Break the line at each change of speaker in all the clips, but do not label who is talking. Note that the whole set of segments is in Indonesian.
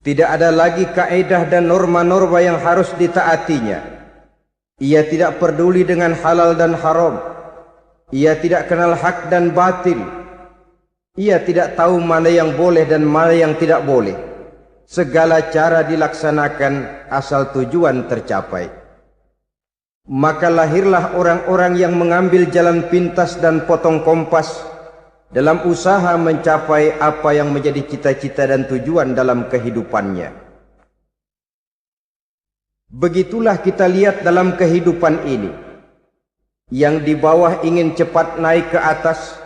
Tidak ada lagi kaedah dan norma-norma yang harus ditaatinya. Ia tidak peduli dengan halal dan haram. Ia tidak kenal hak dan batil. Ia tidak tahu mana yang boleh dan mana yang tidak boleh. Segala cara dilaksanakan asal tujuan tercapai. Maka lahirlah orang-orang yang mengambil jalan pintas dan potong kompas dalam usaha mencapai apa yang menjadi cita-cita dan tujuan dalam kehidupannya. Begitulah kita lihat dalam kehidupan ini. Yang di bawah ingin cepat naik ke atas,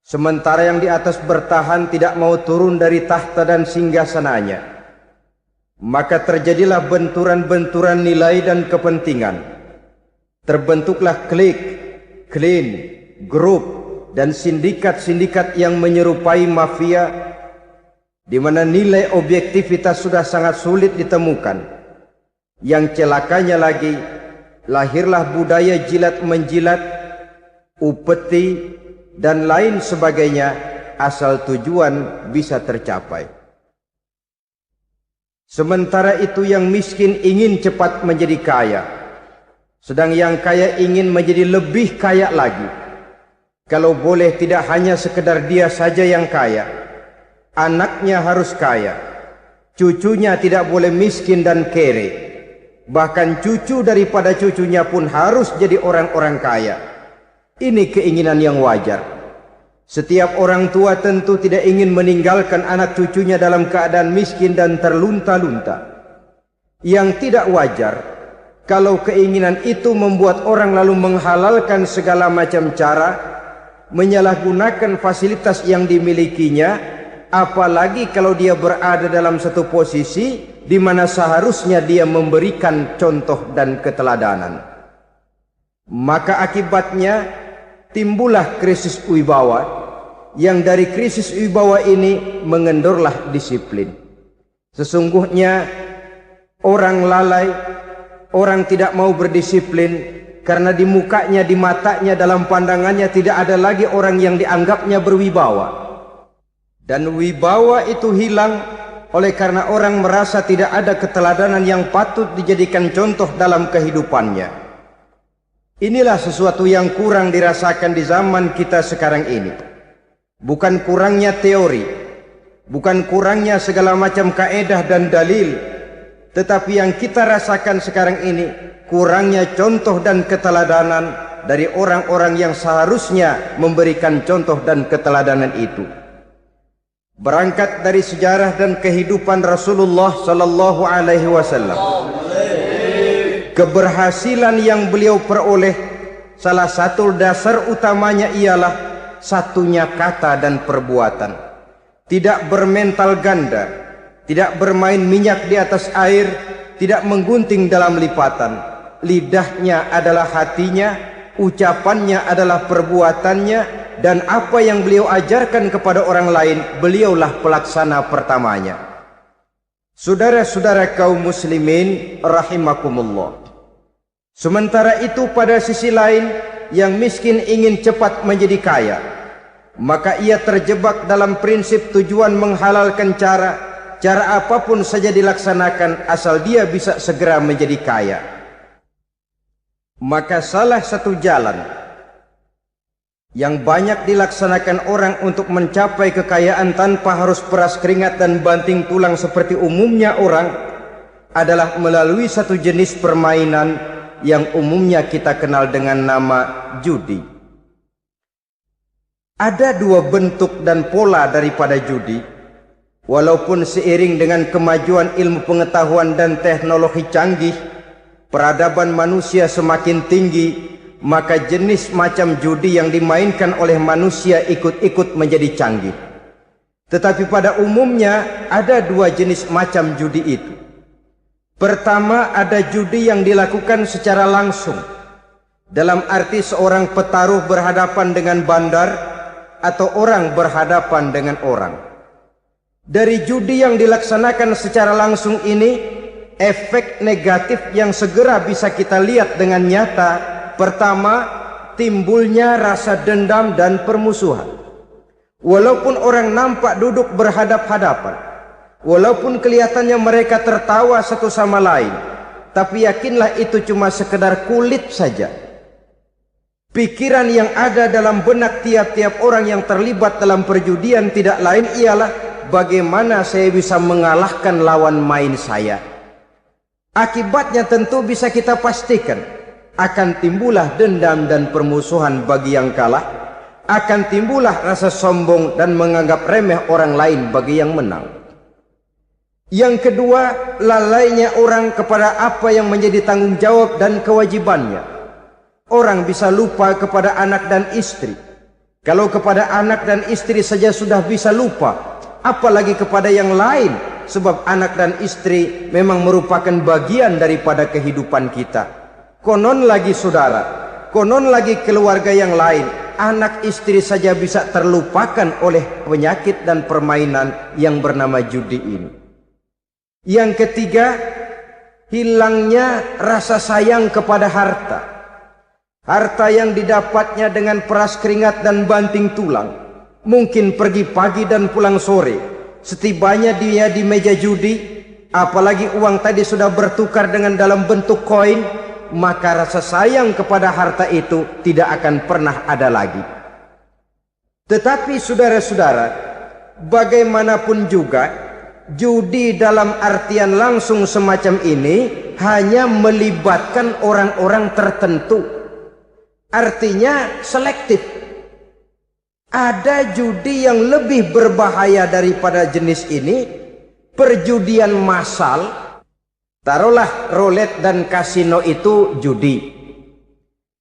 sementara yang di atas bertahan tidak mau turun dari tahta dan singgasananya. Maka terjadilah benturan-benturan nilai dan kepentingan. Terbentuklah klik, klan, grup, dan sindikat-sindikat yang menyerupai mafia, di mana nilai objektivitas sudah sangat sulit ditemukan. Yang celakanya lagi, lahirlah budaya jilat-menjilat, upeti, dan lain sebagainya, asal tujuan bisa tercapai. Sementara itu yang miskin ingin cepat menjadi kaya, sedang yang kaya ingin menjadi lebih kaya lagi. Kalau boleh tidak hanya sekedar dia saja yang kaya, anaknya harus kaya, cucunya tidak boleh miskin dan kere, bahkan cucu daripada cucunya pun harus jadi orang-orang kaya. Ini keinginan yang wajar. Setiap orang tua tentu tidak ingin meninggalkan anak cucunya dalam keadaan miskin dan terlunta-lunta. Yang tidak wajar kalau keinginan itu membuat orang lalu menghalalkan segala macam cara, menyalahgunakan fasilitas yang dimilikinya, apalagi kalau dia berada dalam satu posisi di mana seharusnya dia memberikan contoh dan keteladanan. Maka akibatnya timbullah krisis wibawa, yang dari krisis wibawa ini mengendorlah disiplin. Sesungguhnya orang lalai, orang tidak mau berdisiplin karena di mukanya, di matanya, dalam pandangannya tidak ada lagi orang yang dianggapnya berwibawa. Dan wibawa itu hilang oleh karena orang merasa tidak ada keteladanan yang patut dijadikan contoh dalam kehidupannya. Inilah sesuatu yang kurang dirasakan di zaman kita sekarang ini. Bukan kurangnya teori, bukan kurangnya segala macam kaedah dan dalil, tetapi yang kita rasakan sekarang ini kurangnya contoh dan keteladanan dari orang-orang yang seharusnya memberikan contoh dan keteladanan itu. Berangkat dari sejarah dan kehidupan Rasulullah sallallahu alaihi wasallam, keberhasilan yang beliau peroleh, salah satu dasar utamanya ialah satunya kata dan perbuatan. Tidak bermental ganda, tidak bermain minyak di atas air, tidak menggunting dalam lipatan. Lidahnya adalah hatinya, ucapannya adalah perbuatannya, dan apa yang beliau ajarkan kepada orang lain, beliaulah pelaksana pertamanya. Saudara-saudara kaum muslimin rahimakumullah. Sementara itu pada sisi lain, yang miskin ingin cepat menjadi kaya, maka ia terjebak dalam prinsip tujuan menghalalkan cara apapun saja dilaksanakan asal dia bisa segera menjadi kaya. Maka salah satu jalan yang banyak dilaksanakan orang untuk mencapai kekayaan tanpa harus peras keringat dan banting tulang seperti umumnya orang adalah melalui satu jenis permainan yang umumnya kita kenal dengan nama judi. Ada dua bentuk dan pola daripada judi. Walaupun seiring dengan kemajuan ilmu pengetahuan dan teknologi canggih, peradaban manusia semakin tinggi, maka jenis macam judi yang dimainkan oleh manusia ikut-ikut menjadi canggih. Tetapi pada umumnya ada dua jenis macam judi itu. Pertama, ada judi yang dilakukan secara langsung, dalam arti seorang petaruh berhadapan dengan bandar atau orang berhadapan dengan orang. Dari judi yang dilaksanakan secara langsung ini, efek negatif yang segera bisa kita lihat dengan nyata. Pertama, timbulnya rasa dendam dan permusuhan. Walaupun orang nampak duduk berhadap-hadapan, Walaupun kelihatannya mereka tertawa satu sama lain, tapi yakinlah itu cuma sekedar kulit saja. Pikiran yang ada dalam benak tiap-tiap orang yang terlibat dalam perjudian tidak lain ialah bagaimana saya bisa mengalahkan lawan main saya. Akibatnya tentu bisa kita pastikan, akan timbullah dendam dan permusuhan bagi yang kalah, akan timbullah rasa sombong dan menganggap remeh orang lain bagi yang menang. Yang kedua, lalainya orang kepada apa yang menjadi tanggung jawab dan kewajibannya. Orang bisa lupa kepada anak dan istri. Kalau kepada anak dan istri saja sudah bisa lupa, apalagi kepada yang lain, sebab anak dan istri memang merupakan bagian daripada kehidupan kita. Konon lagi saudara, konon lagi keluarga yang lain, anak istri saja bisa terlupakan oleh penyakit dan permainan yang bernama judi ini. Yang ketiga, hilangnya rasa sayang kepada harta. Harta yang didapatnya dengan peras keringat dan banting tulang. Mungkin pergi pagi dan pulang sore. Setibanya dia di meja judi, apalagi uang tadi sudah bertukar dengan dalam bentuk koin, maka rasa sayang kepada harta itu tidak akan pernah ada lagi. Tetapi saudara-saudara, bagaimanapun juga, judi dalam artian langsung semacam ini hanya melibatkan orang-orang tertentu. Artinya selektif. Ada judi yang lebih berbahaya daripada jenis ini, perjudian massal. Taruhlah roulette dan kasino itu judi.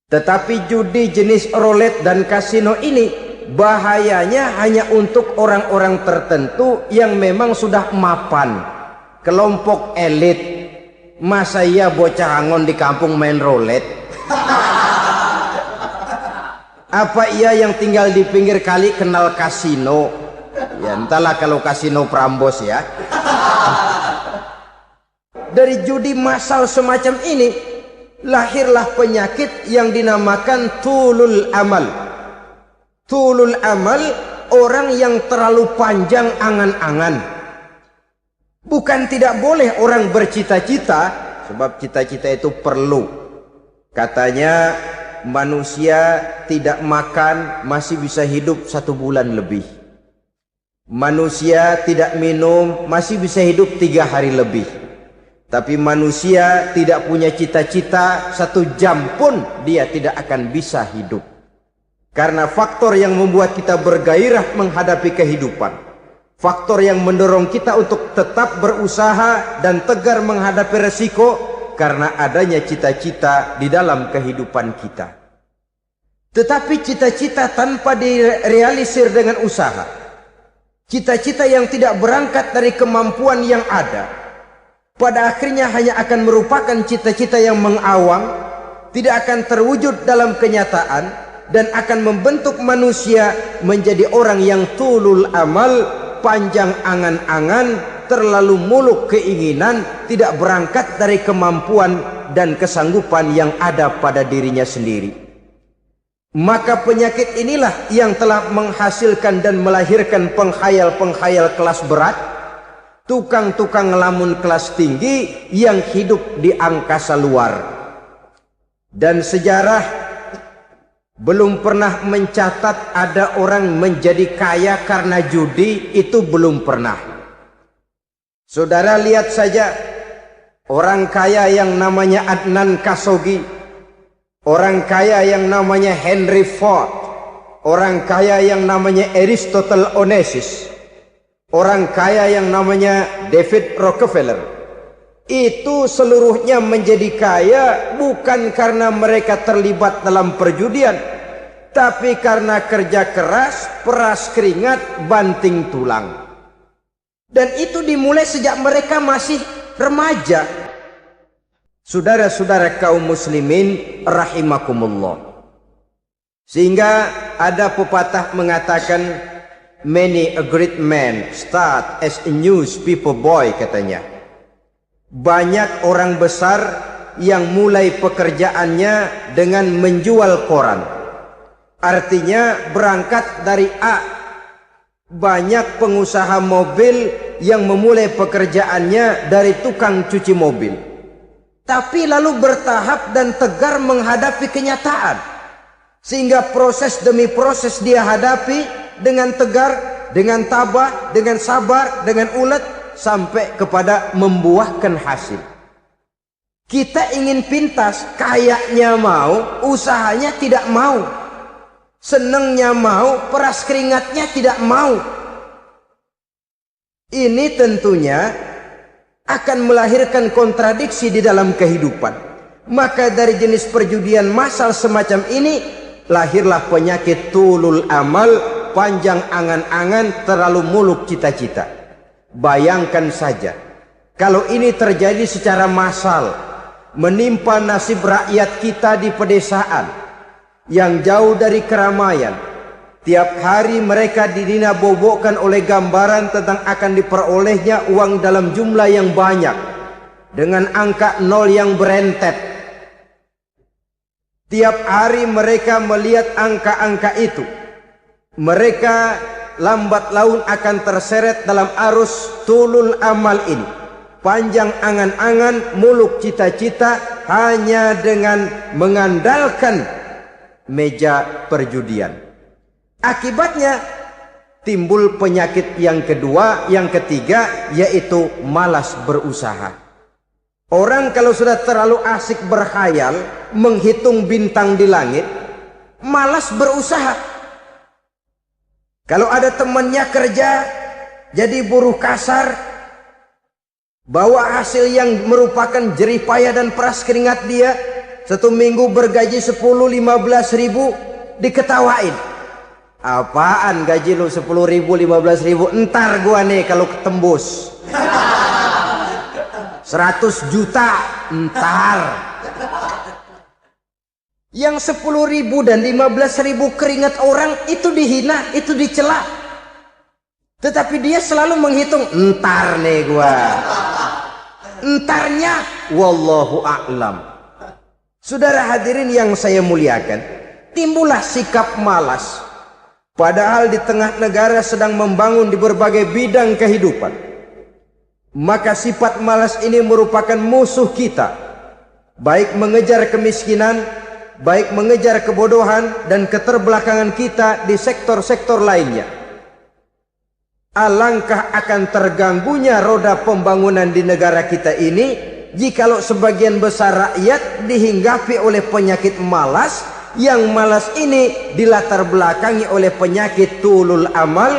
Tetapi judi jenis roulette dan kasino ini bahayanya hanya untuk orang-orang tertentu yang memang sudah mapan, kelompok elit. Masa iya bocah angon di kampung main roulette? Apa iya yang tinggal di pinggir kali kenal kasino? Ya entahlah kalau kasino Prambos ya. Dari judi massal semacam ini lahirlah penyakit yang dinamakan tulul amal. Tulul amal, orang yang terlalu panjang angan-angan. Bukan tidak boleh orang bercita-cita, sebab cita-cita itu perlu. Katanya manusia tidak makan masih bisa hidup 1 bulan lebih. Manusia tidak minum masih bisa hidup 3 hari lebih. Tapi manusia tidak punya cita-cita 1 jam pun dia tidak akan bisa hidup. Karena faktor yang membuat kita bergairah menghadapi kehidupan, faktor yang mendorong kita untuk tetap berusaha dan tegar menghadapi resiko, karena adanya cita-cita di dalam kehidupan kita. Tetapi cita-cita tanpa direalisir dengan usaha, cita-cita yang tidak berangkat dari kemampuan yang ada, pada akhirnya hanya akan merupakan cita-cita yang mengawang, tidak akan terwujud dalam kenyataan, dan akan membentuk manusia menjadi orang yang tulul amal, panjang angan-angan, terlalu muluk keinginan, tidak berangkat dari kemampuan dan kesanggupan yang ada pada dirinya sendiri. Maka penyakit inilah yang telah menghasilkan dan melahirkan penghayal-penghayal kelas berat, tukang-tukang ngelamun kelas tinggi yang hidup di angkasa luar. Dan sejarah belum pernah mencatat ada orang menjadi kaya karena judi, itu belum pernah. Saudara lihat saja orang kaya yang namanya Adnan Khashoggi, orang kaya yang namanya Henry Ford, orang kaya yang namanya Aristotle Onassis, orang kaya yang namanya David Rockefeller. Itu seluruhnya menjadi kaya bukan karena mereka terlibat dalam perjudian, tapi karena kerja keras, peras keringat, banting tulang. Dan itu dimulai sejak mereka masih remaja. Saudara-saudara kaum muslimin rahimakumullah. Sehingga ada pepatah mengatakan, many a great man start as a newspaper boy, katanya. Banyak orang besar yang mulai pekerjaannya dengan menjual koran. Artinya berangkat dari A. Banyak pengusaha mobil yang memulai pekerjaannya dari tukang cuci mobil, tapi lalu bertahap dan tegar menghadapi kenyataan, sehingga proses demi proses dia hadapi dengan tegar, dengan tabah, dengan sabar, dengan ulet, sampai kepada membuahkan hasil. Kita ingin pintas, kayaknya mau, usahanya tidak mau, senangnya mau, peras keringatnya tidak mau. Ini tentunya akan melahirkan kontradiksi di dalam kehidupan. Maka dari jenis perjudian massal semacam ini lahirlah penyakit tulul amal, panjang angan-angan, terlalu muluk cita-cita. Bayangkan saja kalau ini terjadi secara massal, menimpa nasib rakyat kita di pedesaan yang jauh dari keramaian. Tiap hari mereka dinabobokkan oleh gambaran tentang akan diperolehnya uang dalam jumlah yang banyak dengan angka nol yang berentet. Tiap hari mereka melihat angka-angka itu. Mereka lambat laun akan terseret dalam arus tulul amal ini. Panjang angan-angan, muluk cita-cita, hanya dengan mengandalkan meja perjudian. Akibatnya timbul penyakit yang kedua, yang ketiga, yaitu malas berusaha. Orang kalau sudah terlalu asik berkhayal, menghitung bintang di langit, malas berusaha. Kalau ada temannya kerja jadi buruh kasar, bawa hasil yang merupakan jerih payah dan peras keringat dia, 1 minggu bergaji 10-15 ribu, diketawain. Apaan gaji lu 10 ribu, 15 ribu? Entar gua nih kalau ketembus 100 juta, entar. Yang 10 ribu dan 15 ribu keringat orang itu dihina, itu dicela. Tetapi dia selalu menghitung, entar nih gua. Entarnya wallahu a'lam. Saudara hadirin yang saya muliakan, timbullah sikap malas. Padahal di tengah negara sedang membangun di berbagai bidang kehidupan. Maka sifat malas ini merupakan musuh kita. Baik mengejar kemiskinan, baik mengejar kebodohan dan keterbelakangan kita di sektor-sektor lainnya. Alangkah akan terganggunya roda pembangunan di negara kita ini jikalau sebagian besar rakyat dihinggapi oleh penyakit malas, yang malas ini dilatar belakangi oleh penyakit tulul amal,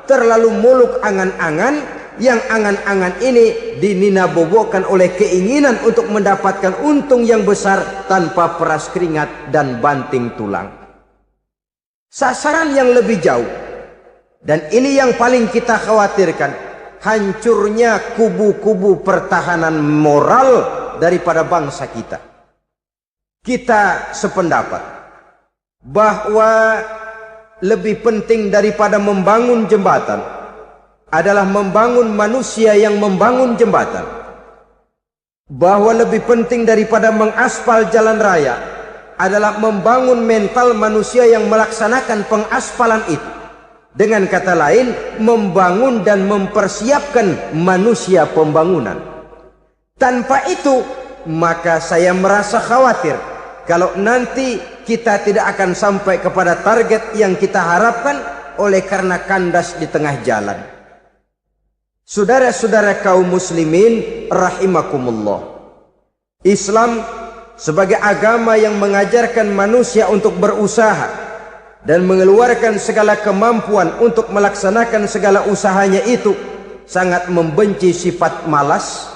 terlalu muluk angan-angan, yang angan-angan ini dininabobokan oleh keinginan untuk mendapatkan untung yang besar tanpa peras keringat dan banting tulang. Sasaran yang lebih jauh, dan ini yang paling kita khawatirkan, hancurnya kubu-kubu pertahanan moral daripada bangsa kita. Kita sependapat bahwa lebih penting daripada membangun jembatan adalah membangun manusia yang membangun jembatan. Bahwa lebih penting daripada mengaspal jalan raya adalah membangun mental manusia yang melaksanakan pengaspalan itu. Dengan kata lain, membangun dan mempersiapkan manusia pembangunan. Tanpa itu, maka saya merasa khawatir kalau nanti kita tidak akan sampai kepada target yang kita harapkan oleh karena kandas di tengah jalan. Saudara-saudara kaum muslimin rahimakumullah, Islam sebagai agama yang mengajarkan manusia untuk berusaha dan mengeluarkan segala kemampuan untuk melaksanakan segala usahanya itu, sangat membenci sifat malas,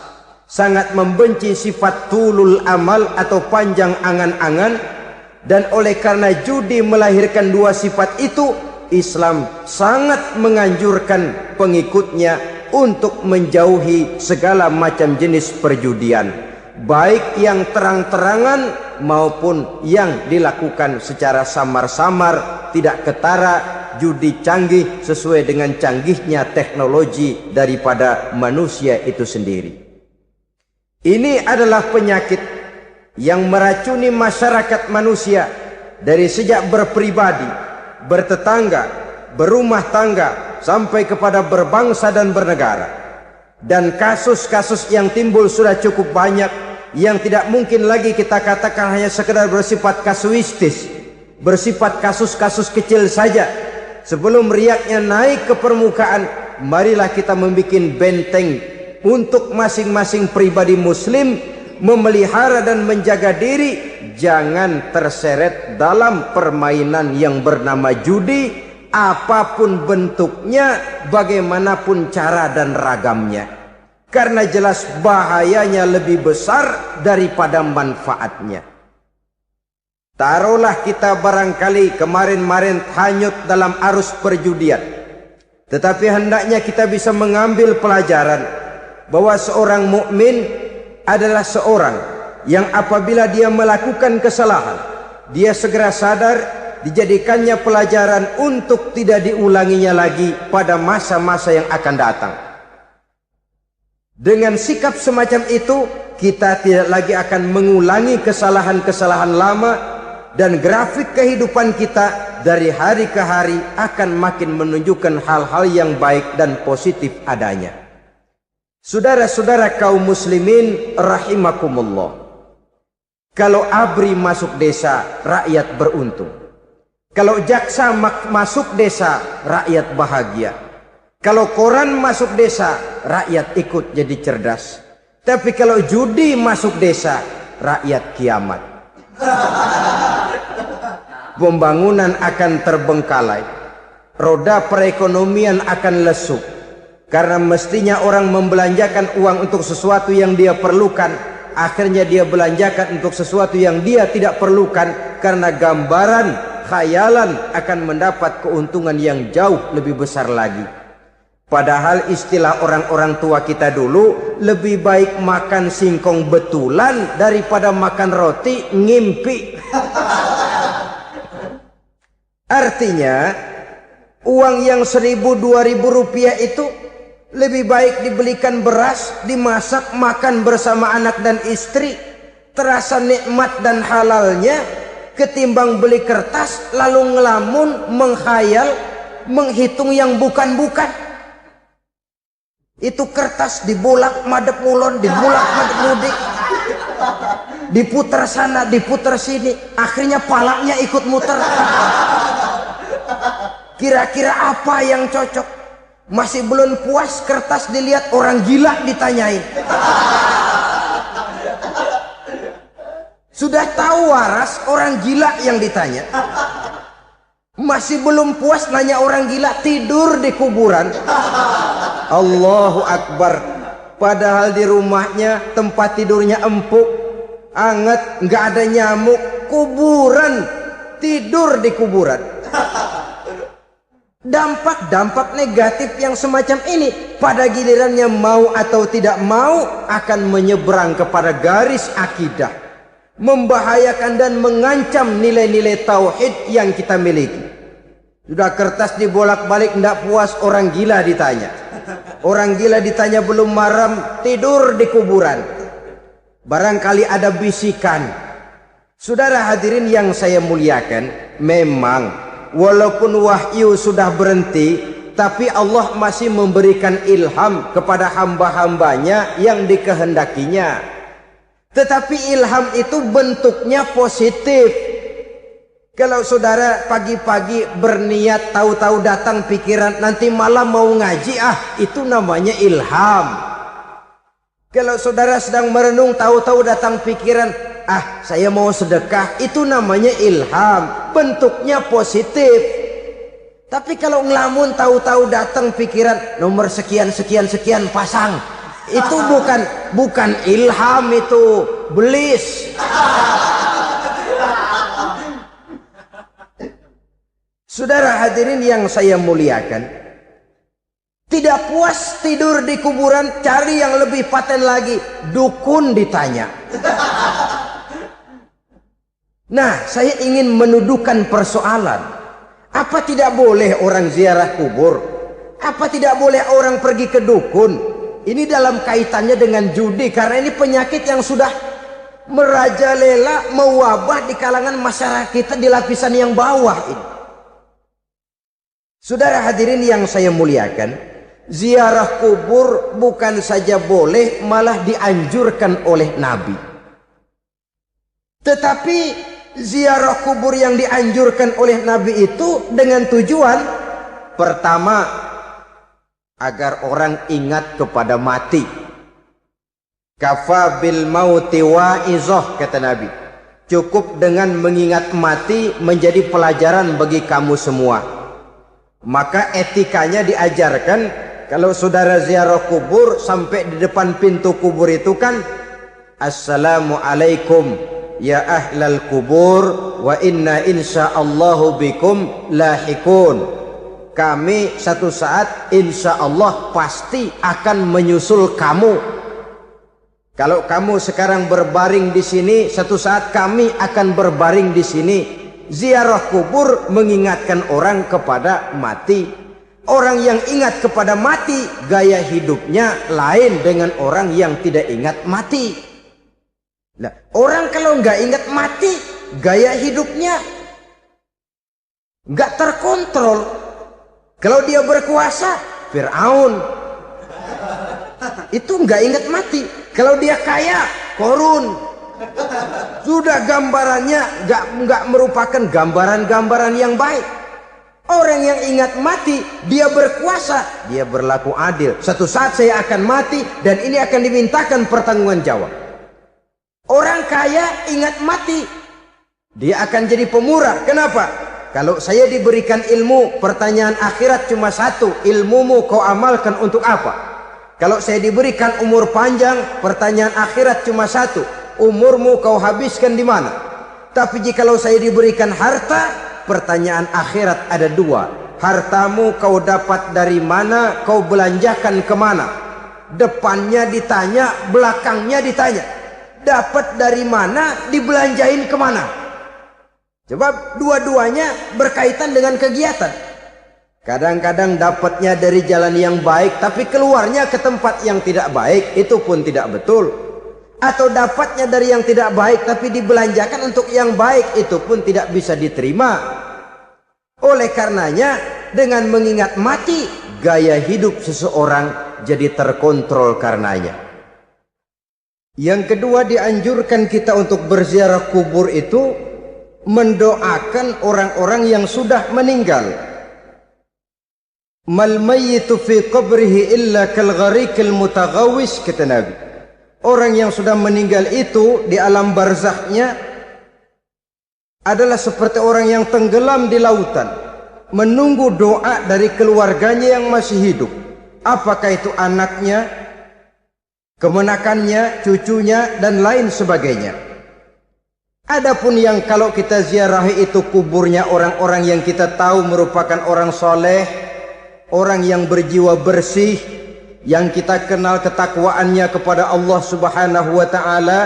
sangat membenci sifat tulul amal atau panjang angan-angan. Dan oleh karena judi melahirkan dua sifat itu, Islam sangat menganjurkan pengikutnya untuk menjauhi segala macam jenis perjudian, baik yang terang-terangan maupun yang dilakukan secara samar-samar, tidak ketara, judi canggih sesuai dengan canggihnya teknologi daripada manusia itu sendiri. Ini adalah penyakit yang meracuni masyarakat manusia dari sejak berpribadi, bertetangga, berumah tangga, sampai kepada berbangsa dan bernegara. Dan kasus-kasus yang timbul sudah cukup banyak, yang tidak mungkin lagi kita katakan hanya sekedar bersifat kasuistis, bersifat kasus-kasus kecil saja. Sebelum riaknya naik ke permukaan, marilah kita membuat benteng untuk masing-masing pribadi muslim memelihara dan menjaga diri, jangan terseret dalam permainan yang bernama judi, apapun bentuknya, bagaimanapun cara dan ragamnya. Karena jelas bahayanya lebih besar daripada manfaatnya. Taruhlah kita barangkali kemarin-marin hanyut dalam arus perjudian, tetapi hendaknya kita bisa mengambil pelajaran bahwa seorang mukmin adalah seorang yang apabila dia melakukan kesalahan, dia segera sadar, dijadikannya pelajaran untuk tidak diulanginya lagi pada masa-masa yang akan datang. Dengan sikap semacam itu, kita tidak lagi akan mengulangi kesalahan-kesalahan lama, dan grafik kehidupan kita dari hari ke hari akan makin menunjukkan hal-hal yang baik dan positif adanya. Saudara-saudara kaum muslimin rahimakumullah, kalau ABRI masuk desa, rakyat beruntung. Kalau jaksa masuk desa, rakyat bahagia. Kalau koran masuk desa, rakyat ikut jadi cerdas. Tapi kalau judi masuk desa, rakyat kiamat. Pembangunan akan terbengkalai, roda perekonomian akan lesu. Karena mestinya orang membelanjakan uang untuk sesuatu yang dia perlukan, akhirnya dia belanjakan untuk sesuatu yang dia tidak perlukan, karena gambaran, khayalan akan mendapat keuntungan yang jauh lebih besar lagi. Padahal istilah orang-orang tua kita dulu, lebih baik makan singkong betulan daripada makan roti ngimpi. Artinya uang yang 1.000-2.000 rupiah itu lebih baik dibelikan beras, dimasak, makan bersama anak dan istri, terasa nikmat dan halalnya, ketimbang beli kertas lalu ngelamun, menghayal, menghitung yang bukan-bukan. Itu kertas dibolak madep mulon, dibolak madep mudik, diputar sana, diputar sini, akhirnya palanya ikut muter. Kira-kira apa yang cocok? Masih belum puas, kertas dilihat, orang gila ditanyain. Sudah tahu waras, orang gila yang ditanya. Masih belum puas, nanya orang gila, tidur di kuburan. Allahu Akbar. Padahal di rumahnya tempat tidurnya empuk, anget, nggak ada nyamuk. Kuburan, tidur di kuburan. Dampak-dampak negatif yang semacam ini pada gilirannya mau atau tidak mau akan menyeberang kepada garis akidah, membahayakan dan mengancam nilai-nilai tauhid yang kita miliki. Sudah kertas dibolak-balik, tidak puas, orang gila ditanya. Orang gila ditanya belum maram, tidur di kuburan. Barangkali ada bisikan. Saudara hadirin yang saya muliakan, memang walaupun wahyu sudah berhenti, tapi Allah masih memberikan ilham kepada hamba-hambanya yang dikehendakinya. Tetapi ilham itu bentuknya positif. Kalau saudara pagi-pagi berniat, tahu-tahu datang pikiran nanti malam mau ngaji, itu namanya ilham. Kalau saudara sedang merenung, tahu-tahu datang pikiran, saya mau sedekah, itu namanya ilham, bentuknya positif. Tapi kalau ngelamun, tahu-tahu datang pikiran nomor sekian sekian sekian pasang, itu bukan ilham, itu belis. Saudara hadirin yang saya muliakan, tidak puas tidur di kuburan, cari yang lebih paten lagi, dukun ditanya. Nah, saya ingin menuduhkan persoalan. Apa tidak boleh orang ziarah kubur? Apa tidak boleh orang pergi ke dukun? Ini dalam kaitannya dengan judi, karena ini penyakit yang sudah merajalela, mewabah di kalangan masyarakat kita di lapisan yang bawah ini. Saudara hadirin yang saya muliakan, ziarah kubur bukan saja boleh, malah dianjurkan oleh Nabi. Tetapi ziarah kubur yang dianjurkan oleh Nabi itu dengan tujuan pertama, agar orang ingat kepada mati. Kafa bil mauti wa'izah, kata Nabi. Cukup dengan mengingat mati menjadi pelajaran bagi kamu semua. Maka etikanya diajarkan, kalau saudara ziarah kubur sampai di depan pintu kubur itu kan, Assalamualaikum ya ahlal kubur wa inna insyaallahu bikum lahikun. Kami satu saat insya Allah pasti akan menyusul kamu. Kalau kamu sekarang berbaring di sini, satu saat kami akan berbaring di sini. Ziarah kubur mengingatkan orang kepada mati. Orang yang ingat kepada mati, gaya hidupnya lain dengan orang yang tidak ingat mati. Nah, orang kalau nggak ingat mati, gaya hidupnya nggak terkontrol. Kalau dia berkuasa, Fir'aun, itu nggak ingat mati. Kalau dia kaya, Korun. Sudah gambarannya nggak merupakan gambaran-gambaran yang baik. Orang yang ingat mati, dia berkuasa, dia berlaku adil. Satu saat saya akan mati dan ini akan dimintakan pertanggungan jawab. Orang kaya ingat mati, dia akan jadi pemurah. Kenapa? Kalau saya diberikan ilmu, pertanyaan akhirat cuma satu, ilmumu kau amalkan untuk apa? Kalau saya diberikan umur panjang, pertanyaan akhirat cuma satu, umurmu kau habiskan di mana? Tapi jikalau saya diberikan harta, pertanyaan akhirat ada dua, hartamu kau dapat dari mana, kau belanjakan kemana? Depannya ditanya, belakangnya ditanya, dapat dari mana, dibelanjain kemana? Coba dua-duanya berkaitan dengan kegiatan. Kadang-kadang dapatnya dari jalan yang baik, tapi keluarnya ke tempat yang tidak baik, itu pun tidak betul. Atau dapatnya dari yang tidak baik, tapi dibelanjakan untuk yang baik, itu pun tidak bisa diterima. Oleh karenanya, dengan mengingat mati, gaya hidup seseorang jadi terkontrol karenanya. Yang kedua, dianjurkan kita untuk berziarah kubur itu mendoakan orang-orang yang sudah meninggal. Mal mayyitu fi qabrihi illa kal gharikil mutaghawis, kata Nabi. Orang yang sudah meninggal itu di alam barzakhnya adalah seperti orang yang tenggelam di lautan, menunggu doa dari keluarganya yang masih hidup. Apakah itu anaknya, kemenakannya, cucunya, dan lain sebagainya. Adapun yang kalau kita ziarahi itu kuburnya orang-orang yang kita tahu merupakan orang soleh, orang yang berjiwa bersih, yang kita kenal ketakwaannya kepada Allah Subhanahu wa ta'ala,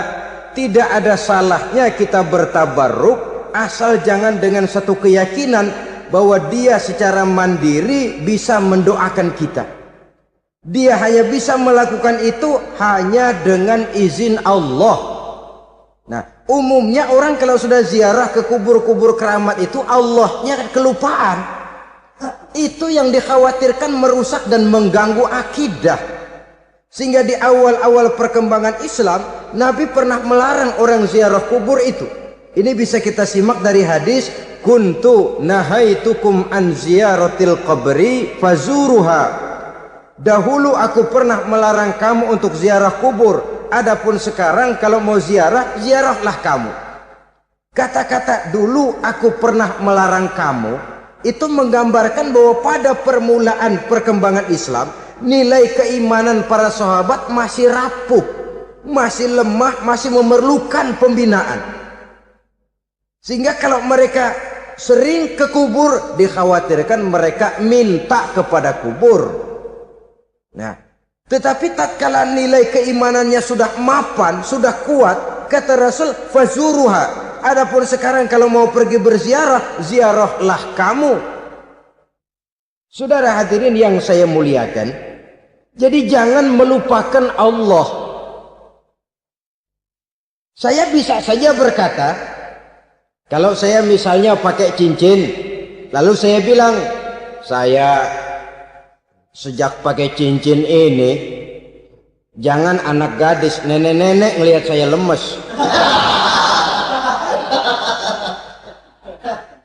tidak ada salahnya kita bertabarruk, asal jangan dengan satu keyakinan bahwa dia secara mandiri bisa mendoakan kita. Dia hanya bisa melakukan itu hanya dengan izin Allah. Nah, umumnya orang kalau sudah ziarah ke kubur-kubur keramat itu, Allahnya kelupaan. Itu yang dikhawatirkan merusak dan mengganggu akidah. Sehingga di awal-awal perkembangan Islam, Nabi pernah melarang orang ziarah kubur itu. Ini bisa kita simak dari hadis, kuntu nahaitukum an ziyaratil qabri fazuruha. Dahulu aku pernah melarang kamu untuk ziarah kubur, adapun sekarang kalau mau ziarah, ziarahlah kamu. Kata-kata dulu aku pernah melarang kamu itu menggambarkan bahwa pada permulaan perkembangan Islam, nilai keimanan para sahabat masih rapuh, masih lemah, masih memerlukan pembinaan. Sehingga kalau mereka sering ke kubur, dikhawatirkan mereka minta kepada kubur. Nah, tetapi tatkala nilai keimanannya sudah mapan, sudah kuat, kata Rasul, fazuruha. Adapun sekarang kalau mau pergi berziarah, ziarahlah kamu. Saudara hadirin yang saya muliakan, jadi jangan melupakan Allah. Saya bisa saja berkata, kalau saya misalnya pakai cincin, lalu saya bilang, saya Sejak pakai cincin ini, jangan anak gadis, nenek-nenek ngelihat saya lemes.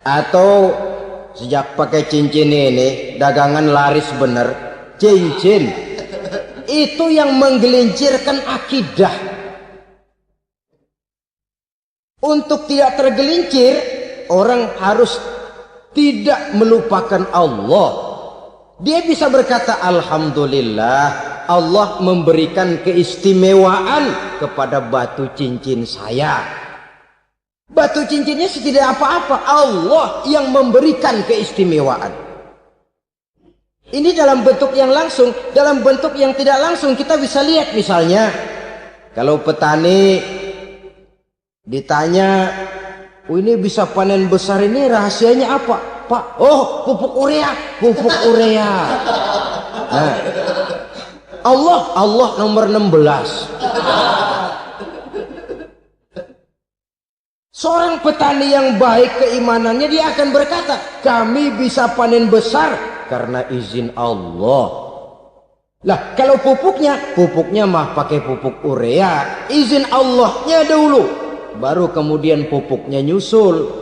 Atau sejak pakai cincin ini, dagangan laris bener. Cincin itu yang menggelincirkan akidah. Untuk tidak tergelincir, orang harus tidak melupakan Allah. Dia bisa berkata, alhamdulillah, Allah memberikan keistimewaan kepada batu cincin saya. Batu cincinnya tidak apa-apa, Allah yang memberikan keistimewaan. Ini dalam bentuk yang langsung. Dalam bentuk yang tidak langsung kita bisa lihat, misalnya kalau petani ditanya, oh ini bisa panen besar ini rahasianya apa Pak? Oh, pupuk urea, pupuk urea. Nah, Allah nomor 16. Seorang petani yang baik keimanannya, dia akan berkata, kami bisa panen besar karena izin Allah. Lah, kalau pupuknya mah pakai pupuk urea, izin Allahnya dulu, baru kemudian pupuknya nyusul.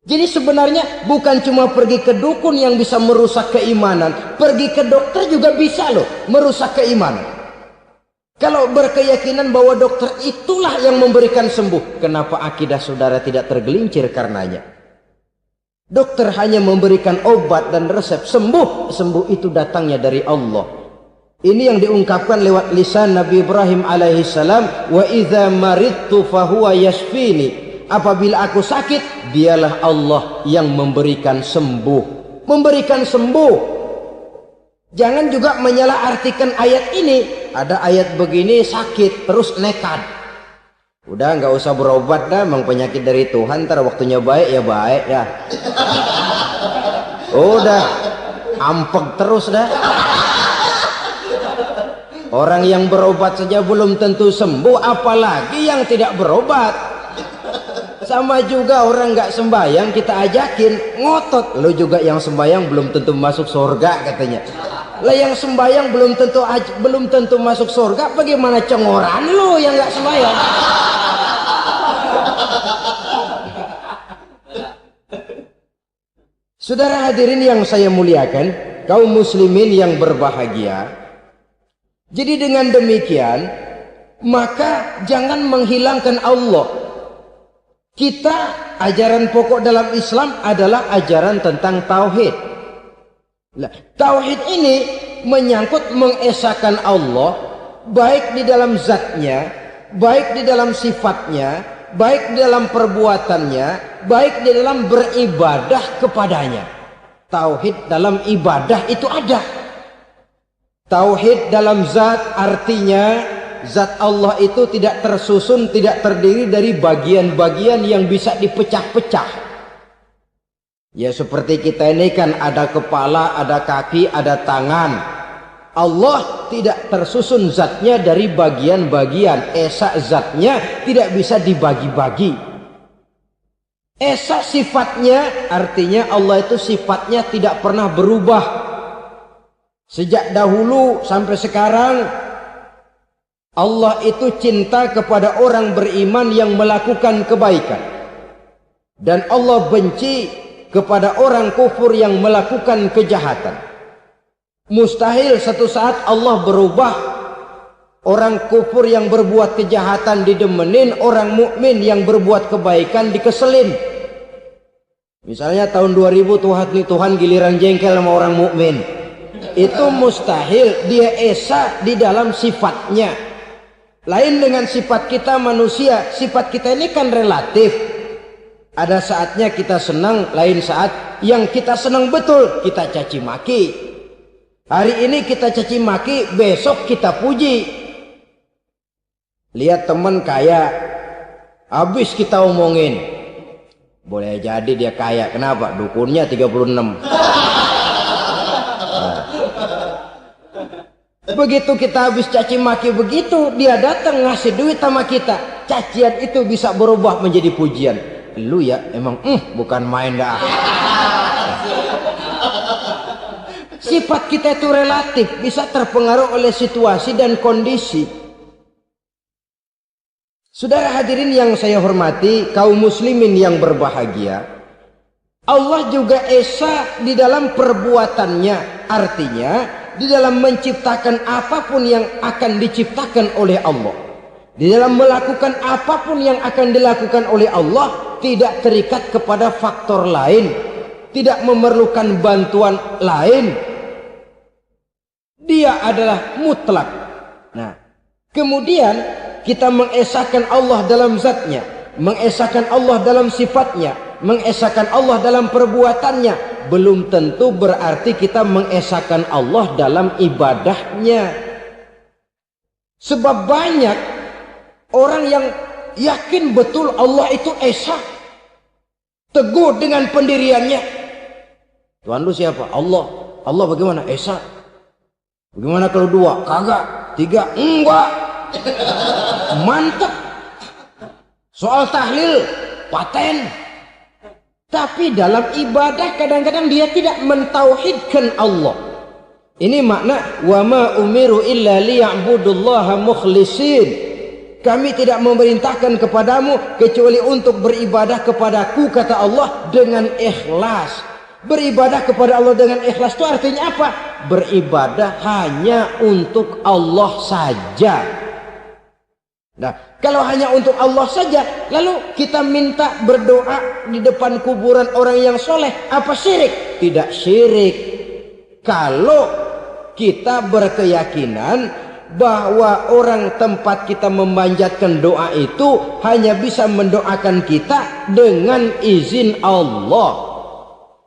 Jadi sebenarnya bukan cuma pergi ke dukun yang bisa merusak keimanan, pergi ke dokter juga bisa loh merusak keimanan. Kalau berkeyakinan bahwa dokter itulah yang memberikan sembuh, kenapa akidah saudara tidak tergelincir karenanya? Dokter hanya memberikan obat dan resep, sembuh itu datangnya dari Allah. Ini yang diungkapkan lewat lisan Nabi Ibrahim alaihissalam, wa idza maridtu fahuwa yashfini. Apabila aku sakit, dialah Allah yang memberikan sembuh. Memberikan sembuh. Jangan juga menyalahartikan ayat ini. Ada ayat begini sakit, terus nekat. Udah nggak usah berobat dah, memang penyakit dari Tuhan, ntar waktunya baik ya baik ya. Udah, ampek terus dah. Orang yang berobat saja belum tentu sembuh, apalagi yang tidak berobat. Sama juga orang nggak sembayang kita ajakin ngotot, lo juga yang sembayang belum tentu masuk surga katanya. Lah yang sembayang belum tentu masuk surga, bagaimana cengoran lo yang nggak sembayang? Saudara hadirin yang saya muliakan, kaum muslimin yang berbahagia. Jadi dengan demikian, maka jangan menghilangkan Allah. Kita, ajaran pokok dalam Islam adalah ajaran tentang tauhid. Nah, tauhid ini menyangkut mengesahkan Allah, baik di dalam zatnya, baik di dalam sifatnya, baik di dalam perbuatannya, baik di dalam beribadah kepadanya. Tauhid dalam ibadah itu ada. Tauhid dalam zat artinya zat Allah itu tidak tersusun, tidak terdiri dari bagian-bagian yang bisa dipecah-pecah. Ya seperti kita ini kan ada kepala, ada kaki, ada tangan. Allah tidak tersusun zatnya dari bagian-bagian. Esa zatnya tidak bisa dibagi-bagi. Esa sifatnya artinya Allah itu sifatnya tidak pernah berubah. Sejak dahulu sampai sekarang, Allah itu cinta kepada orang beriman yang melakukan kebaikan. Dan Allah benci kepada orang kufur yang melakukan kejahatan. Mustahil satu saat Allah berubah. Orang kufur yang berbuat kejahatan didemenin, orang mukmin yang berbuat kebaikan dikeselin. Misalnya tahun 2000 Tuhan giliran jengkel sama orang mukmin. Itu mustahil, dia esa di dalam sifatnya. Lain dengan sifat kita manusia. Sifat kita ini kan relatif. Ada saatnya kita senang, lain saat yang kita senang betul kita caci maki. Hari ini kita caci maki, besok kita puji. Lihat teman kaya, habis kita omongin, boleh jadi dia kaya. Kenapa? Dukunnya 36. Begitu kita habis caci maki begitu, dia datang ngasih duit sama kita. Cacian itu bisa berubah menjadi pujian. Lu ya emang bukan main dah. Sifat kita itu relatif, bisa terpengaruh oleh situasi dan kondisi. Saudara hadirin yang saya hormati, kaum muslimin yang berbahagia, Allah juga esa di dalam perbuatannya. Artinya di dalam menciptakan apapun yang akan diciptakan oleh Allah, di dalam melakukan apapun yang akan dilakukan oleh Allah, tidak terikat kepada faktor lain, tidak memerlukan bantuan lain. Dia adalah mutlak. Nah, kemudian kita mengesahkan Allah dalam zatnya, mengesahkan Allah dalam sifatnya, mengesahkan Allah dalam perbuatannya, belum tentu berarti kita mengesahkan Allah dalam ibadahnya. Sebab banyak orang yang yakin betul Allah itu esa, teguh dengan pendiriannya. Tuhan lu siapa? Allah. Allah bagaimana? Esa. Bagaimana kalau dua? Kagak. Tiga? Enggak. Mantap. Soal tahlil paten. Tapi dalam ibadah kadang-kadang dia tidak mentauhidkan Allah. Ini makna wa ma umiru illa liya'budullaha mukhlisin. Kami tidak memerintahkan kepadamu kecuali untuk beribadah kepadaku, kata Allah, dengan ikhlas. Beribadah kepada Allah dengan ikhlas itu artinya apa? Beribadah hanya untuk Allah saja. Nah, kalau hanya untuk Allah saja, lalu kita minta berdoa di depan kuburan orang yang soleh, apa syirik? Tidak syirik. Kalau kita berkeyakinan bahwa orang tempat kita memanjatkan doa itu hanya bisa mendoakan kita dengan izin Allah.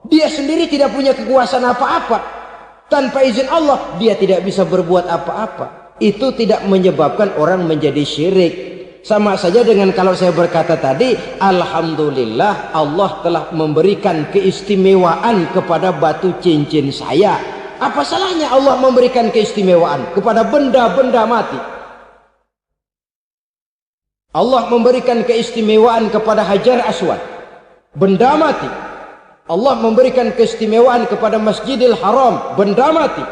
Dia sendiri tidak punya kekuasaan apa-apa. Tanpa izin Allah dia tidak bisa berbuat apa-apa. Itu tidak menyebabkan orang menjadi syirik. Sama saja dengan kalau saya berkata tadi, alhamdulillah Allah telah memberikan keistimewaan kepada batu cincin saya. Apa salahnya Allah memberikan keistimewaan kepada benda-benda mati? Allah memberikan keistimewaan kepada Hajar Aswad, benda mati. Allah memberikan keistimewaan kepada Masjidil Haram, benda mati.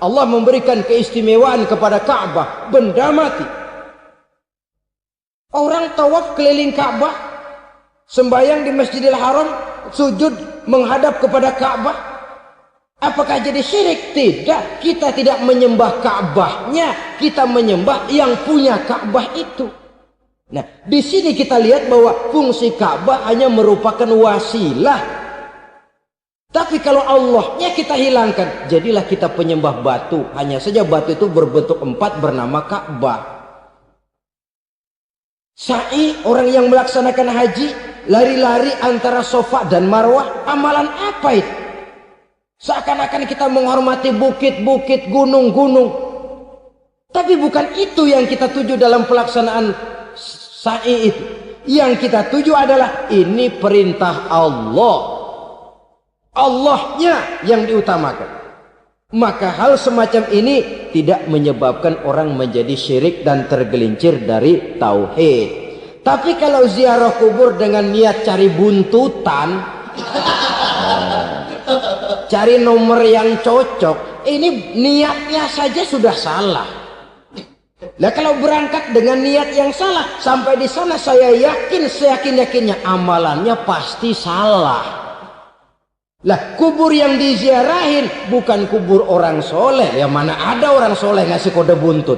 Allah memberikan keistimewaan kepada Ka'bah, benda mati. Orang tawaf keliling Ka'bah, sembahyang di Masjidil Haram, sujud menghadap kepada Ka'bah. Apakah jadi syirik? Tidak. Kita tidak menyembah Ka'bahnya, kita menyembah yang punya Ka'bah itu. Nah, di sini kita lihat bahwa fungsi Ka'bah hanya merupakan wasilah. Tapi kalau Allahnya kita hilangkan, jadilah kita penyembah batu. Hanya saja batu itu berbentuk 4 bernama Ka'bah. Sa'i, orang yang melaksanakan haji, lari-lari antara Safa dan Marwah, amalan apa itu? Seakan-akan kita menghormati bukit-bukit, gunung-gunung. Tapi bukan itu yang kita tuju dalam pelaksanaan sa'i itu. Yang kita tuju adalah ini perintah Allah. Allahnya yang diutamakan. Maka hal semacam ini tidak menyebabkan orang menjadi syirik dan tergelincir dari tauhid. Tapi kalau ziarah kubur dengan niat cari buntutan, cari nomor yang cocok, ini niatnya saja sudah salah. Nah, kalau berangkat dengan niat yang salah, sampai di sana saya yakin, seyakin-yakinnya amalannya pasti salah. Lah, kubur yang diziarahin bukan kubur orang soleh. Ya mana ada orang soleh ngasih kode buntut.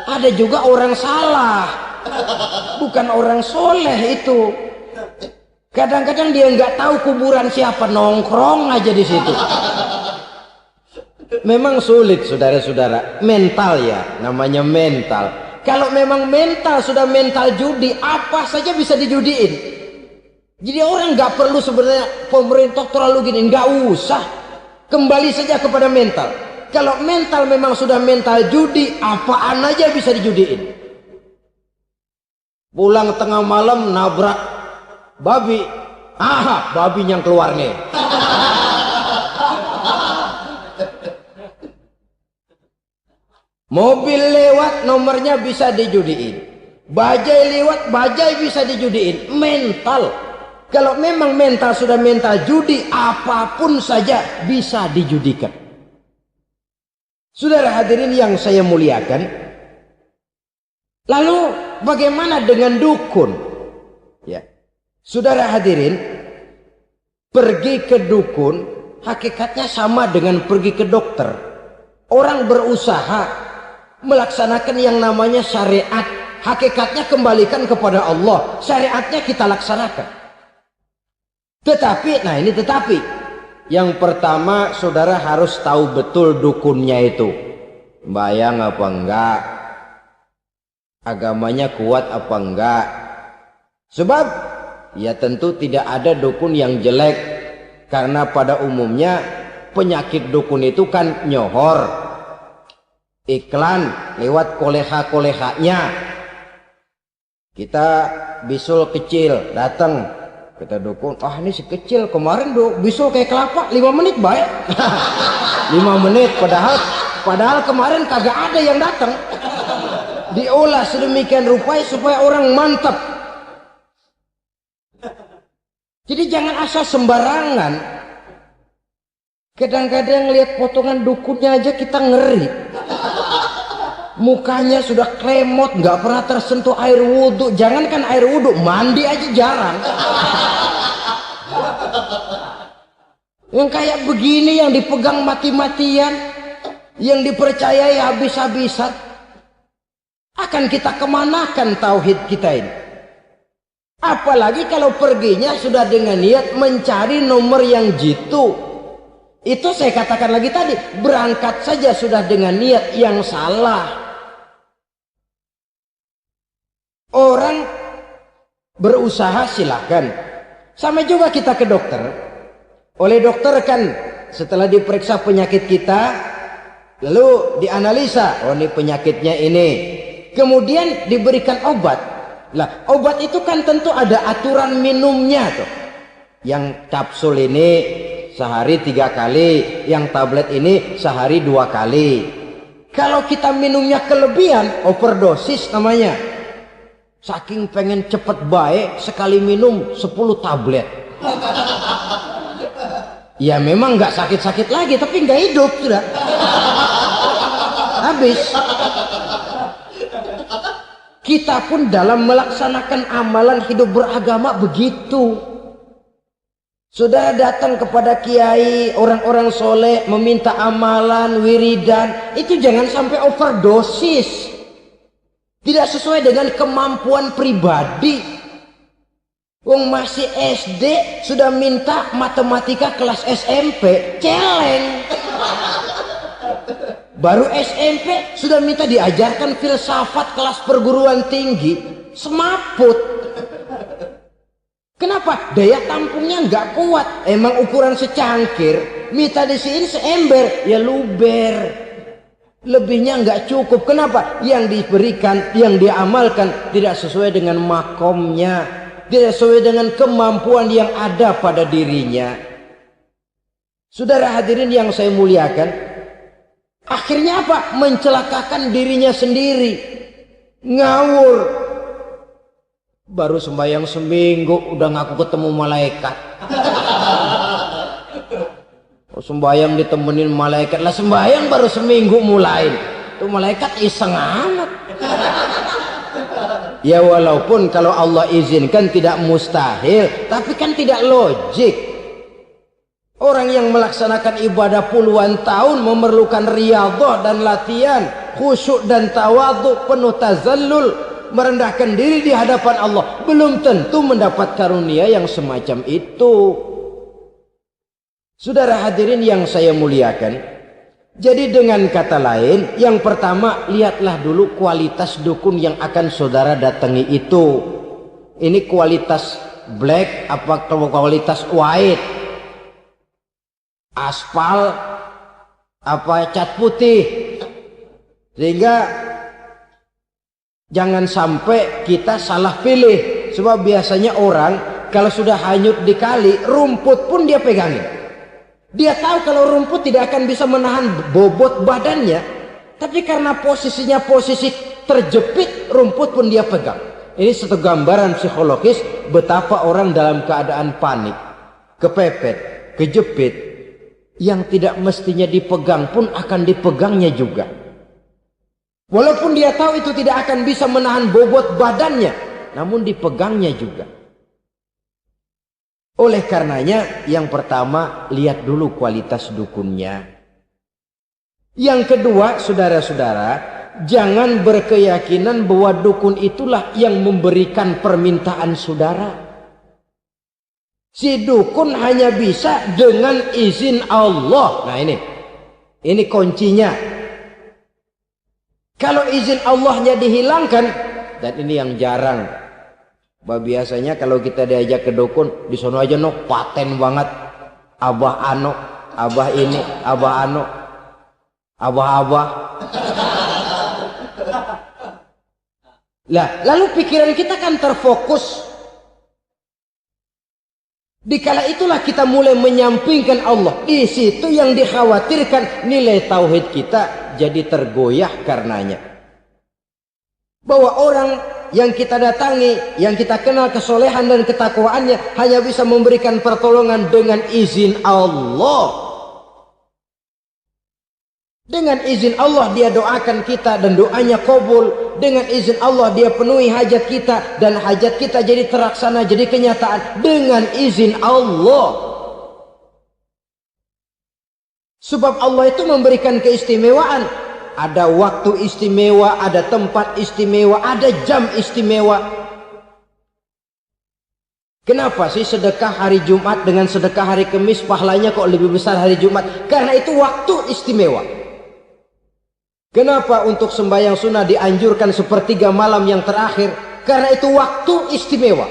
Ada juga orang salah, bukan orang soleh itu. Kadang-kadang dia nggak tahu kuburan siapa, nongkrong aja di situ. Memang sulit, saudara-saudara. Mental ya, namanya mental. Kalau memang mental sudah mental judi, apa saja bisa dijudiin. Jadi orang nggak perlu sebenarnya pemerintah terlalu gini, nggak usah. Kembali saja kepada mental. Kalau mental memang sudah mental judi, apaan aja bisa dijudiin. Pulang tengah malam nabrak babi, babi yang keluar nih. Mobil lewat nomornya bisa dijudiin. Bajai lewat, bajai bisa dijudiin. Mental. Kalau memang mental sudah mental judi, apapun saja bisa dijudikan. Saudara hadirin yang saya muliakan, lalu bagaimana dengan dukun? Ya, saudara hadirin, pergi ke dukun hakikatnya sama dengan pergi ke dokter. Orang berusaha melaksanakan yang namanya syariat, hakikatnya kembalikan kepada Allah. Syariatnya kita laksanakan. Tetapi, nah ini tetapi, yang pertama saudara harus tahu betul dukunnya itu bayang apa enggak, agamanya kuat apa enggak. Sebab ya tentu tidak ada dukun yang jelek, karena pada umumnya penyakit dukun itu kan nyohor, iklan lewat koleha-kolehanya. Kita bisul kecil datang, kita dukun, ah ini si kecil kemarin bisul kayak kelapa 5 menit baik. 5 menit padahal kemarin kagak ada yang datang. Diolah sedemikian rupa supaya orang mantap. Jadi jangan asal sembarangan. Kadang-kadang lihat potongan dukunnya aja kita ngeri. Mukanya sudah kremot, nggak pernah tersentuh air wudhu. Jangankan air wudhu, mandi aja jarang. Yang kayak begini yang dipegang mati-matian, yang dipercayai habis-habisan, akan kita kemanakan tauhid kita ini? Apalagi kalau perginya sudah dengan niat mencari nomor yang jitu. Itu saya katakan lagi tadi, berangkat saja sudah dengan niat yang salah. Orang berusaha silakan. Sama juga kita ke dokter. Oleh dokter kan setelah diperiksa penyakit kita, lalu dianalisa, oh ini penyakitnya ini. Kemudian diberikan obat. Lah, obat itu kan tentu ada aturan minumnya tuh. Yang kapsul ini sehari 3 kali, yang tablet ini sehari 2 kali. Kalau kita minumnya kelebihan, overdosis namanya. Saking pengen cepet baik, sekali minum 10 tablet. Ya memang nggak sakit-sakit lagi, tapi nggak hidup sudah. Habis. Kita pun dalam melaksanakan amalan hidup beragama begitu. Saudara datang kepada kiai, orang-orang soleh, meminta amalan, wiridan, itu jangan sampai overdosis. Tidak sesuai dengan kemampuan pribadi. Wong masih SD sudah minta matematika kelas SMP, celeng. Baru SMP sudah minta diajarkan filsafat kelas perguruan tinggi, semaput. Kenapa? Daya tampungnya nggak kuat. Emang ukuran secangkir, minta disiin seember, ya luber. Lebihnya nggak cukup. Kenapa? Yang diberikan, yang diamalkan tidak sesuai dengan makomnya, tidak sesuai dengan kemampuan yang ada pada dirinya. Saudara hadirin yang saya muliakan, akhirnya apa? Mencelakakan dirinya sendiri. Ngawur. Baru sembahyang seminggu udah ngaku ketemu malaikat. Sembahyang ditemenin malaikat lah, sembahyang baru seminggu mulai tuh malaikat iseng amat. Ya walaupun kalau Allah izinkan tidak mustahil, tapi kan tidak logik. Orang yang melaksanakan ibadah puluhan tahun memerlukan riyadhah dan latihan, khusyuk dan tawadhu, penuh tazallul, merendahkan diri di hadapan Allah, belum tentu mendapat karunia yang semacam itu. Saudara hadirin yang saya muliakan, jadi dengan kata lain, yang pertama lihatlah dulu kualitas dukun yang akan saudara datangi itu. Ini kualitas black apa kualitas white, aspal apa cat putih, sehingga jangan sampai kita salah pilih. Sebab biasanya orang kalau sudah hanyut di kali, rumput pun dia pegangin. Dia tahu kalau rumput tidak akan bisa menahan bobot badannya, tapi karena posisinya posisi terjepit, rumput pun dia pegang. Ini satu gambaran psikologis betapa orang dalam keadaan panik, kepepet, kejepit, yang tidak mestinya dipegang pun akan dipegangnya juga. Walaupun dia tahu itu tidak akan bisa menahan bobot badannya, namun dipegangnya juga. Oleh karenanya, yang pertama, lihat dulu kualitas dukunnya. Yang kedua, saudara-saudara, jangan berkeyakinan bahwa dukun itulah yang memberikan permintaan saudara. Si dukun hanya bisa dengan izin Allah. Nah ini kuncinya. Kalau izin Allahnya dihilangkan, dan ini yang jarang. Biasanya kalau kita diajak ke dukun, di sono aja no paten banget. Abah ano, abah ini, abah ano, abah-abah. Lah, lalu pikiran kita kan terfokus. Dikala itulah kita mulai menyampingkan Allah. Di situ yang dikhawatirkan nilai tauhid kita jadi tergoyah karenanya. Bahwa orang yang kita datangi, yang kita kenal kesolehan dan ketakwaannya, hanya bisa memberikan pertolongan dengan izin Allah. Dengan izin Allah dia doakan kita dan doanya kabul. Dengan izin Allah dia penuhi hajat kita dan hajat kita jadi terlaksana, jadi kenyataan dengan izin Allah. Sebab Allah itu memberikan keistimewaan. Ada waktu istimewa, ada tempat istimewa, ada jam istimewa. Kenapa sih sedekah hari Jumat dengan sedekah hari Kamis pahalanya kok lebih besar hari Jumat? Karena itu waktu istimewa. Kenapa untuk sembahyang sunnah dianjurkan sepertiga malam yang terakhir? Karena itu waktu istimewa.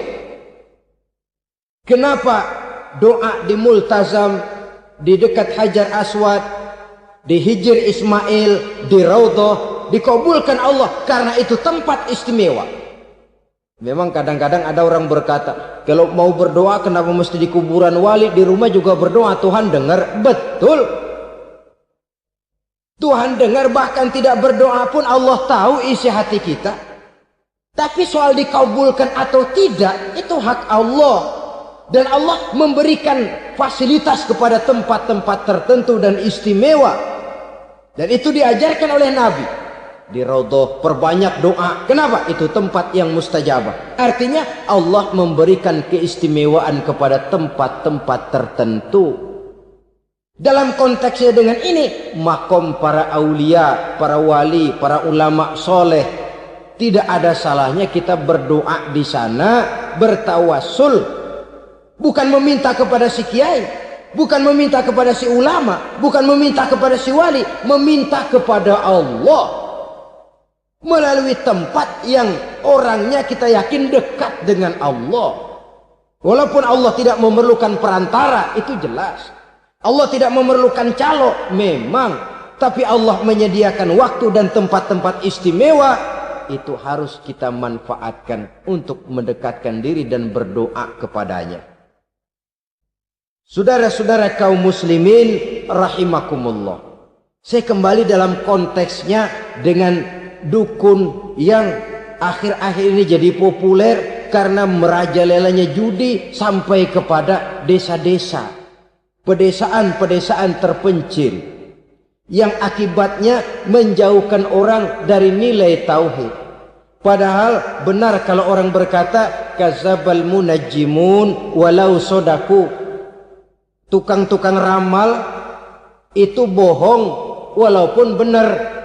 Kenapa doa di multazam, di dekat Hajar Aswad, di Hijr Ismail, di Raudhah dikabulkan Allah? Karena itu tempat istimewa. Memang kadang-kadang ada orang berkata, kalau mau berdoa kenapa mesti di kuburan wali? Di rumah juga berdoa, Tuhan dengar. Betul, Tuhan dengar, bahkan tidak berdoa pun Allah tahu isi hati kita. Tapi soal dikabulkan atau tidak, itu hak Allah. Dan Allah memberikan fasilitas kepada tempat-tempat tertentu dan istimewa. Dan itu diajarkan oleh Nabi. Di Raudhah perbanyak doa. Kenapa? Itu tempat yang mustajabah. Artinya Allah memberikan keistimewaan kepada tempat-tempat tertentu. Dalam konteksnya dengan ini, makom para aulia, para wali, para ulama soleh, tidak ada salahnya kita berdoa di sana, bertawassul. Bukan meminta kepada si kiai, bukan meminta kepada si ulama, bukan meminta kepada si wali, meminta kepada Allah. Melalui tempat yang orangnya kita yakin dekat dengan Allah. Walaupun Allah tidak memerlukan perantara, itu jelas. Allah tidak memerlukan calo, memang. Tapi Allah menyediakan waktu dan tempat-tempat istimewa. Itu harus kita manfaatkan untuk mendekatkan diri dan berdoa kepadanya. Saudara-saudara kaum muslimin rahimakumullah. Saya kembali dalam konteksnya dengan dukun yang akhir-akhir ini jadi populer karena merajalelanya judi sampai kepada desa-desa, pedesaan-pedesaan terpencil, yang akibatnya menjauhkan orang dari nilai tauhid. Padahal benar kalau orang berkata kadzabal munajjimun walau sodaku, tukang-tukang ramal itu bohong walaupun benar.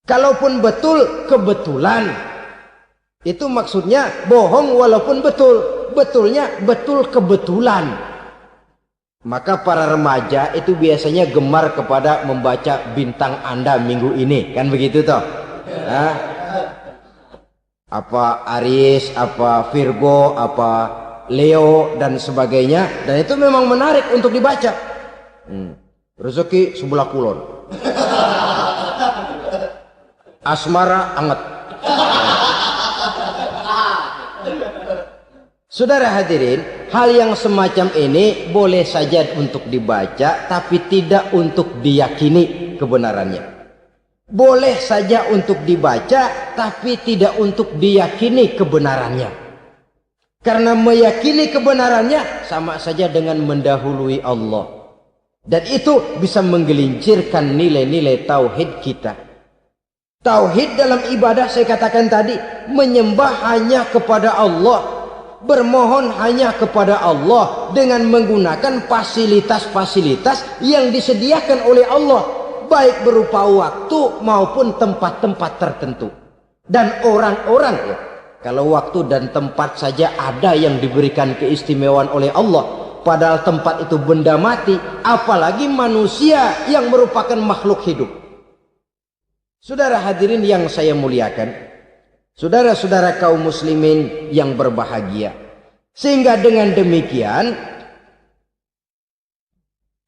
Kalaupun betul, kebetulan. Itu maksudnya bohong walaupun betul. Betulnya betul kebetulan. Maka para remaja itu biasanya gemar kepada membaca bintang Anda minggu ini. Kan begitu toh? Nah, apa Aries, apa Virgo, apa Leo dan sebagainya. Dan itu memang menarik untuk dibaca. Rezeki sebelah kulon. Asmara anget. Saudara hadirin, hal yang semacam ini boleh saja untuk dibaca, tapi tidak untuk diyakini kebenarannya. Boleh saja untuk dibaca, tapi tidak untuk diyakini kebenarannya. Karena meyakini kebenarannya sama saja dengan mendahului Allah. Dan itu bisa menggelincirkan nilai-nilai tauhid kita. Tauhid dalam ibadah saya katakan tadi, menyembah hanya kepada Allah, bermohon hanya kepada Allah dengan menggunakan fasilitas-fasilitas yang disediakan oleh Allah, baik berupa waktu maupun tempat-tempat tertentu. Dan orang-orang ya, kalau waktu dan tempat saja ada yang diberikan keistimewaan oleh Allah, padahal tempat itu benda mati, apalagi manusia yang merupakan makhluk hidup. Saudara hadirin yang saya muliakan, saudara-saudara kaum muslimin yang berbahagia, sehingga dengan demikian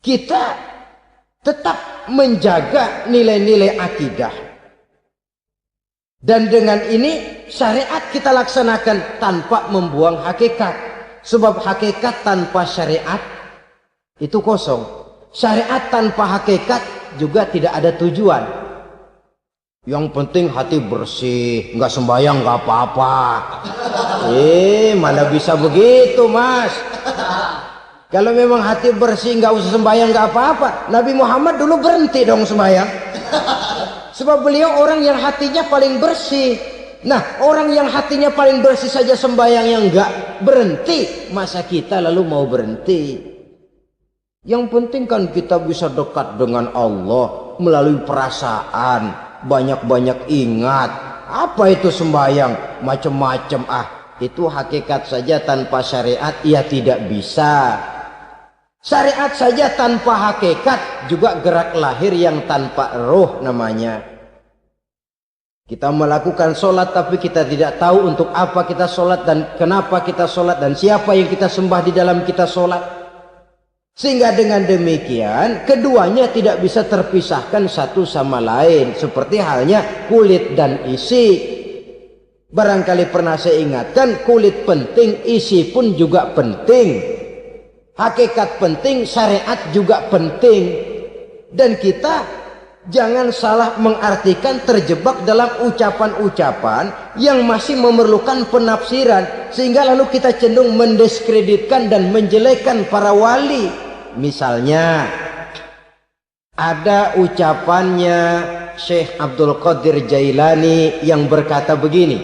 kita tetap menjaga nilai-nilai akidah. Dan dengan ini syariat kita laksanakan tanpa membuang hakikat. Sebab hakikat tanpa syariat itu kosong. Syariat tanpa hakikat juga tidak ada tujuan. Yang penting hati bersih, nggak sembahyang nggak apa-apa. Mana bisa begitu, Mas? Kalau memang hati bersih nggak usah sembahyang nggak apa-apa. Nabi Muhammad dulu berhenti dong sembahyang. Sebab beliau orang yang hatinya paling bersih. Nah, orang yang hatinya paling bersih saja sembahyang yang nggak berhenti, masa kita lalu mau berhenti? Yang penting kan kita bisa dekat dengan Allah melalui perasaan, banyak-banyak ingat. Apa itu sembahyang? Macam-macam. Itu hakikat saja tanpa syariat ya tidak bisa. Syariat saja tanpa hakikat juga gerak lahir yang tanpa roh namanya. Kita melakukan sholat tapi kita tidak tahu untuk apa kita sholat dan kenapa kita sholat dan siapa yang kita sembah di dalam kita sholat. Sehingga dengan demikian keduanya tidak bisa terpisahkan satu sama lain. Seperti halnya kulit dan isi. Barangkali pernah saya ingatkan, kulit penting, isi pun juga penting. Hakikat penting, syariat juga penting. Dan kita jangan salah mengartikan terjebak dalam ucapan-ucapan yang masih memerlukan penafsiran. Sehingga lalu kita cenderung mendiskreditkan dan menjelekkan para wali. Misalnya ada ucapannya Syekh Abdul Qadir Jailani yang berkata begini,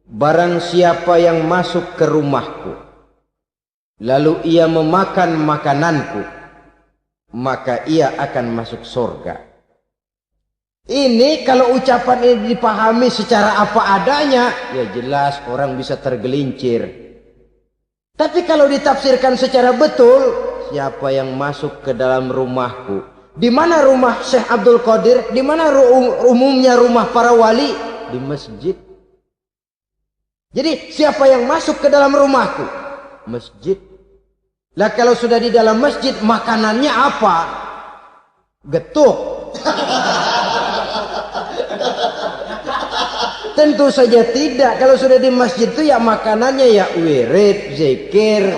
barang siapa yang masuk ke rumahku lalu ia memakan makananku, maka ia akan masuk surga. Ini kalau ucapan ini dipahami secara apa adanya, ya jelas orang bisa tergelincir. Tapi kalau ditafsirkan secara betul, siapa yang masuk ke dalam rumahku? Di mana rumah Syekh Abdul Qadir? Di mana umumnya rumah para wali? Di masjid. Jadi siapa yang masuk ke dalam rumahku? Masjid. Lah kalau sudah di dalam masjid, makanannya apa? Getuk. Tentu saja tidak. Kalau sudah di masjid itu ya makanannya ya wirid, zikir,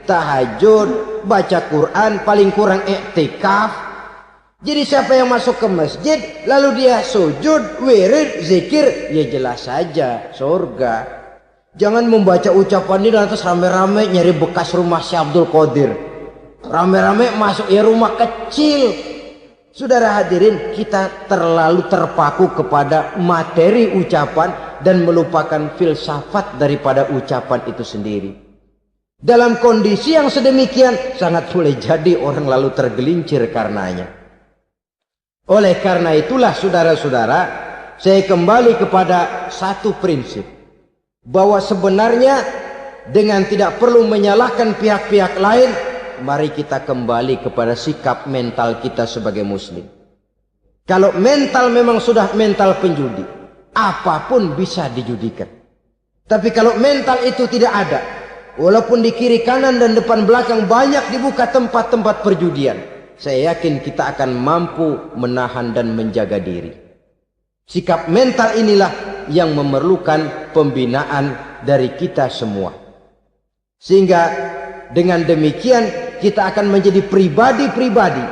tahajud, baca Quran, paling kurang iktikaf. Jadi siapa yang masuk ke masjid lalu dia sujud, wirid, zikir, ya jelas saja surga. Jangan membaca ucapan ini lantas rame-rame nyari bekas rumah Syekh Abdul Qadir. Rame-rame masuk ya rumah kecil. Saudara hadirin, kita terlalu terpaku kepada materi ucapan dan melupakan filsafat daripada ucapan itu sendiri. Dalam kondisi yang sedemikian, sangat boleh jadi orang lalu tergelincir karenanya. Oleh karena itulah saudara-saudara, saya kembali kepada satu prinsip. Bahwa sebenarnya dengan tidak perlu menyalahkan pihak-pihak lain, mari kita kembali kepada sikap mental kita sebagai muslim. Kalau mental memang sudah mental penjudi, apapun bisa dijudikan. Tapi kalau mental itu tidak ada, walaupun di kiri kanan dan depan belakang banyak dibuka tempat-tempat perjudian, saya yakin kita akan mampu menahan dan menjaga diri. Sikap mental inilah yang memerlukan pembinaan dari kita semua. Sehingga dengan demikian kita akan menjadi pribadi-pribadi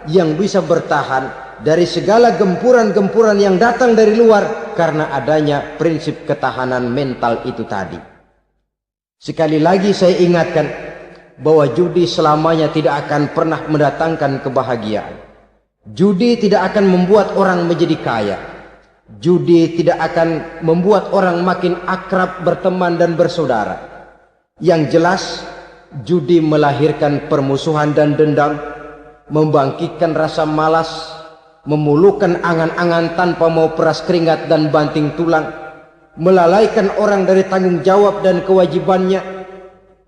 yang bisa bertahan dari segala gempuran-gempuran yang datang dari luar karena adanya prinsip ketahanan mental itu tadi. Sekali lagi saya ingatkan bahwa judi selamanya tidak akan pernah mendatangkan kebahagiaan. Judi tidak akan membuat orang menjadi kaya. Judi tidak akan membuat orang makin akrab, berteman dan bersaudara. Yang jelas, judi melahirkan permusuhan dan dendam, membangkitkan rasa malas, memulukan angan-angan tanpa mau peras keringat dan banting tulang, melalaikan orang dari tanggung jawab dan kewajibannya,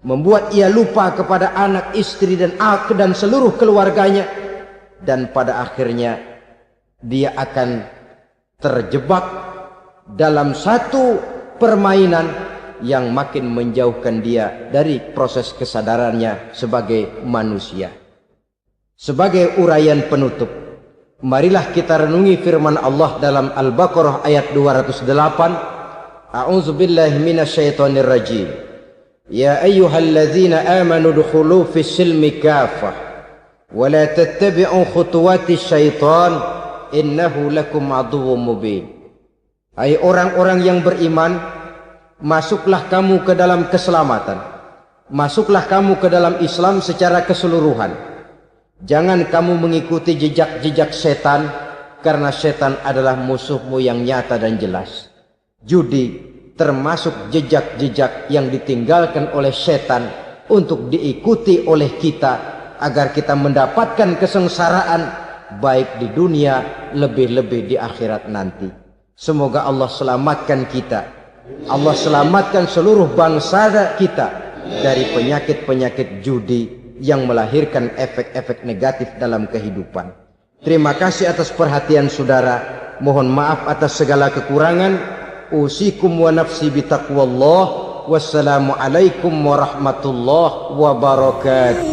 membuat ia lupa kepada anak, istri dan seluruh keluarganya, dan pada akhirnya dia akan terjebak dalam satu permainan yang makin menjauhkan dia dari proses kesadarannya sebagai manusia. Sebagai uraian penutup, marilah kita renungi firman Allah dalam Al-Baqarah ayat 208. A'udzubillahi minasyaitonir rajim. Ya ayyuhalladzina amanu dukhulu fis silmi kafah wa la tattabi'u khutuwatis syaitan innahu lakum aduwwum mubin. Hai orang-orang yang beriman, masuklah kamu ke dalam keselamatan. Masuklah kamu ke dalam Islam secara keseluruhan. Jangan kamu mengikuti jejak-jejak setan, karena setan adalah musuhmu yang nyata dan jelas. Judi termasuk jejak-jejak yang ditinggalkan oleh setan untuk diikuti oleh kita agar kita mendapatkan kesengsaraan baik di dunia, lebih-lebih di akhirat nanti. Semoga Allah selamatkan kita, Allah selamatkan seluruh bangsa kita dari penyakit-penyakit judi yang melahirkan efek-efek negatif dalam kehidupan. Terima kasih atas perhatian saudara. Mohon maaf atas segala kekurangan. Usikum wa nafsi bitaqwallah. Wassalamualaikum warahmatullahi wabarakatuh.